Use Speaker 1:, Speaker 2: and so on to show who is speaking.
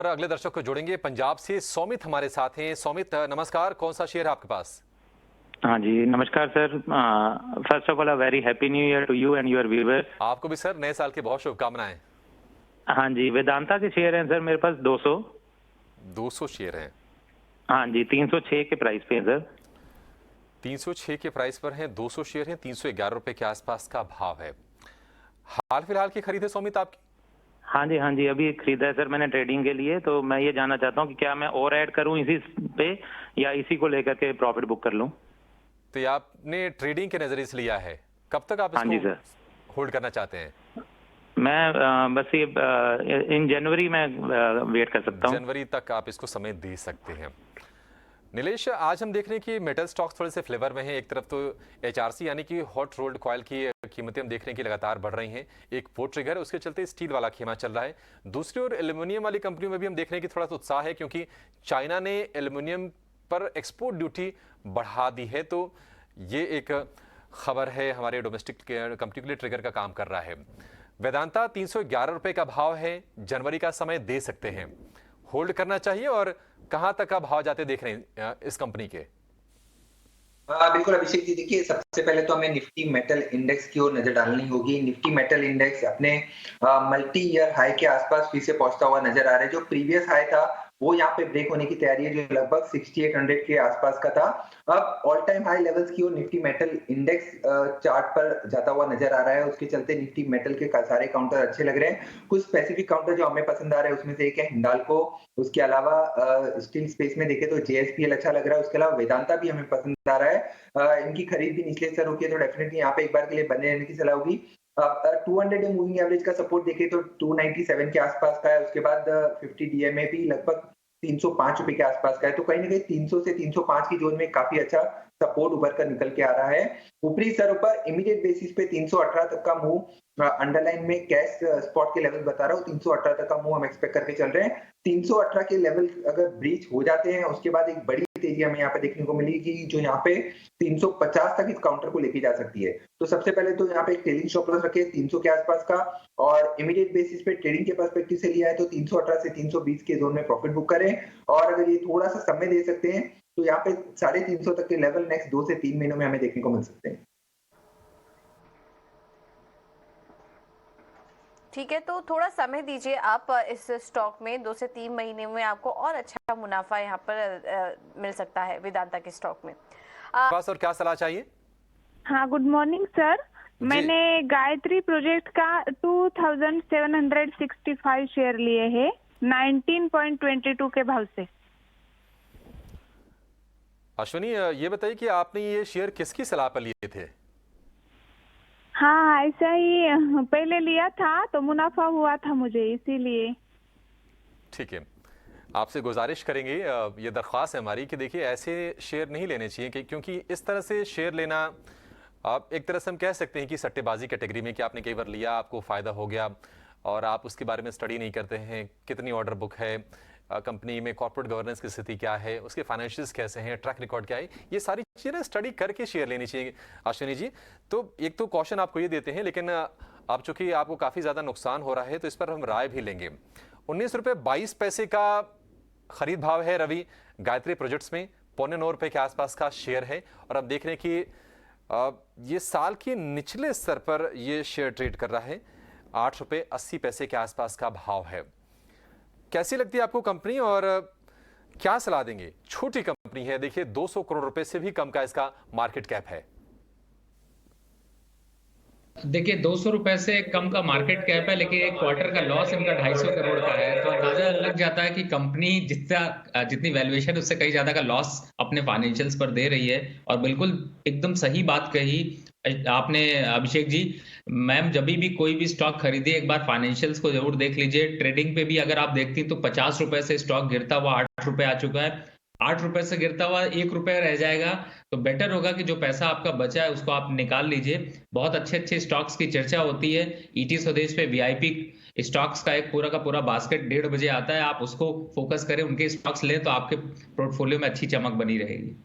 Speaker 1: अगले दर्शक को जोड़ेंगे पंजाब से सौमित हमारे साथ हैं। सौमित नमस्कार, कौन सा शेयर है आपके पास?
Speaker 2: हाँ जी, नमस्कार sir. First of all a very happy new year to you and your viewers.
Speaker 1: आपको भी सर, नए साल की बहुत शुभकामनाएं।
Speaker 2: हाँ जी, वेदांता के शेयर हैं सर मेरे पास 200।
Speaker 1: 200 शेयर हैं।
Speaker 2: हाँ जी, 306 के प्राइस पे है सर।
Speaker 1: 306 के प्राइस पर हैं, 200 शेयर हैं, 311 रुपए के आसपास का भाव है। हाल फिलहाल की खरीद है सौमित आपकी?
Speaker 2: हाँ जी, अभी खरीदा है सर मैंने ट्रेडिंग के लिए। तो मैं ये जानना चाहता हूँ कि क्या मैं और ऐड करूँ इसी पे या इसी को लेकर के प्रॉफिट बुक कर लूँ।
Speaker 1: तो ये आपने ट्रेडिंग के नजरिए से लिया है, कब तक आप
Speaker 2: हाँ
Speaker 1: इसको
Speaker 2: जी सर।
Speaker 1: होल्ड करना चाहते हैं?
Speaker 2: मैं बस ये इन जनवरी में वेट कर सकता हूँ।
Speaker 1: जनवरी तक आप इसको समय दे सकते हैं। नीलेश, आज हम देख रहे हैं कि मेटल स्टॉक्स थोड़े से फ्लेवर में हैं। एक तरफ तो एचआरसी यानी कि हॉट रोल्ड कॉयल की कीमतें हम देख रहे हैं कि लगातार बढ़ रही हैं। एक वो ट्रिगर है, उसके चलते स्टील वाला खेमा चल रहा है। दूसरी ओर एल्यूमिनियम वाली कंपनियों में भी हम देख रहे हैं कि थोड़ा सा उत्साह है, क्योंकि चाइना ने एल्यूमिनियम पर एक्सपोर्ट ड्यूटी बढ़ा दी है। तो ये एक खबर है, हमारे डोमेस्टिक कंपनी के लिए ट्रिगर का काम कर रहा है। वेदांता 311 रुपए का भाव है, जनवरी का समय दे सकते हैं, होल्ड करना चाहिए? और कहां तक आप भाव जाते देख रहे हैं इस कंपनी के?
Speaker 3: बिल्कुल अभिषेक जी, देखिए सबसे पहले तो हमें निफ्टी मेटल इंडेक्स की ओर नजर डालनी होगी। निफ्टी मेटल इंडेक्स अपने मल्टी ईयर हाई के आसपास फिर से पहुंचता हुआ नजर आ रहा है। जो प्रीवियस हाई था वो यहाँ पे ब्रेक होने की तैयारी है, जो लगभग 6800 के आसपास का था। अब ऑल टाइम हाई लेवल्स की ओर निफ्टी मेटल इंडेक्स चार्ट पर जाता हुआ नजर आ रहा है। उसके चलते निफ्टी मेटल के सारे काउंटर अच्छे लग रहे हैं। कुछ स्पेसिफिक काउंटर जो हमें पसंद आ रहे हैं उसमें से एक है हिंडाल्को। उसके अलावा स्टील स्पेस में देखें तो जेएसपीएल अच्छा लग रहा है। उसके अलावा वेदांता भी हमें पसंद आ रहा है। इनकी खरीद भी निचले स्तर होगी, तो डेफिनेटली यहाँ पे एक बार के लिए बने रहने की सलाह होगी। 200 डे मूविंग एवरेज का सपोर्ट देखें तो 297 के आसपास का है। उसके बाद 50 डीएमए भी लगभग 305 रुपए के आसपास का है। तो कहीं ना कहीं 300 से 305 की जोन में काफी अच्छा सपोर्ट उभर कर निकल के आ रहा है। ऊपरी स्तरों पर इमीडिएट बेसिस पे 318 तक का मूव अंडरलाइन में कैश स्पॉट के लेवल बता रहा हूँ, 318 तक का मूव हम एक्सपेक्ट करके चल रहे हैं। 318 के लेवल अगर ब्रीच हो जाते हैं, उसके बाद एक बड़ी तेजी हमें यहाँ पे देखने को मिलेगी, जो यहाँ पे 350 तक इस काउंटर को लेके जा सकती है। तो सबसे पहले तो यहाँ पे एक ट्रेलिंग स्टॉप लॉस रखे 300 के आसपास का, और इमीडिएट बेसिस पे ट्रेडिंग के पर्सपेक्टिव से लिया है तो 318 से 320 के जोन में प्रॉफिट बुक करें। और अगर ये थोड़ा सा समय दे सकते हैं तो यहाँ पे 350 तक के लेवल नेक्स्ट 2 से 3 महीनों में हमें देखने को मिल सकते हैं।
Speaker 4: ठीक है, तो थोड़ा समय दीजिए आप इस स्टॉक में 2 से 3 महीने में आपको और अच्छा मुनाफा यहाँ पर मिल सकता है वेदांता के स्टॉक में।
Speaker 1: पास और क्या सलाह चाहिए?
Speaker 5: हाँ, गुड मॉर्निंग सर। मैंने गायत्री प्रोजेक्ट का 2765 शेयर लिए हैं 19.22 के भाव से।
Speaker 1: अश्विनी, ये बताइए कि आपने ये शेयर किसकी सलाह पर लिए थे?
Speaker 5: हाँ, ऐसा ही पहले लिया था तो मुनाफा हुआ था मुझे, इसीलिए।
Speaker 1: ठीक है, आपसे गुजारिश करेंगे, ये दरख्वास्त है हमारी कि देखिए ऐसे शेयर नहीं लेने चाहिए, क्योंकि इस तरह से शेयर लेना आप एक तरह से हम कह सकते हैं कि सट्टेबाजी कैटेगरी में, कि आपने कई बार लिया, आपको फ़ायदा हो गया और आप उसके बारे में स्टडी नहीं करते हैं, कितनी ऑर्डर बुक है कंपनी में, कॉर्पोरेट गवर्नेंस की स्थिति क्या है, उसके फाइनेंशियल्स कैसे हैं, ट्रैक रिकॉर्ड क्या है, ये सारी चीज़ें स्टडी करके शेयर लेनी चाहिए अश्विनी जी। तो एक तो कॉशन आपको ये देते हैं, लेकिन अब चूंकि आपको काफ़ी ज़्यादा नुकसान हो रहा है तो इस पर हम राय भी लेंगे। 19 रुपये 22 पैसे का खरीद भाव है रवि गायत्री प्रोजेक्ट्स में, 8.25 रुपये के आसपास का शेयर है। और अब देख रहे हैं कि ये साल के निचले स्तर पर ये शेयर ट्रेड कर रहा है, 8 रुपये 80 पैसे के आसपास का भाव है। कैसी लगती है आपको कंपनी और क्या सलाह देंगे? छोटी कंपनी है, देखिए 200 करोड़ रुपए से भी कम का इसका मार्केट कैप है।
Speaker 6: देखिए 200 रुपए से कम का मार्केट कैप है, लेकिन एक क्वार्टर का लॉस इनका 250 करोड़ का है। तो अंदाजा लग जाता है कि कंपनी जितनी वैल्यूएशन उससे कहीं ज्यादा का लॉस अपने फाइनेंशियल्स पर दे रही है। और बिल्कुल एकदम सही बात कही आपने अभिषेक जी। मैम, जब भी कोई भी स्टॉक खरीदे एक बार फाइनेंशियल्स को जरूर देख लीजिए। ट्रेडिंग पे भी अगर आप देखती हैं तो 50 रुपए से स्टॉक गिरता हुआ 8 रुपए आ चुका है। 8 रुपए से गिरता हुआ 1 रुपए रह जाएगा, तो बेटर होगा कि जो पैसा आपका बचा है उसको आप निकाल लीजिए। बहुत अच्छे अच्छे स्टॉक्स की चर्चा होती है ईटी स्वदेश पे। वीआईपी स्टॉक्स का एक पूरा का पूरा बास्केट 1:30 बजे आता है, आप उसको फोकस करें, उनके स्टॉक्स लें तो आपके पोर्टफोलियो में अच्छी चमक बनी रहेगी।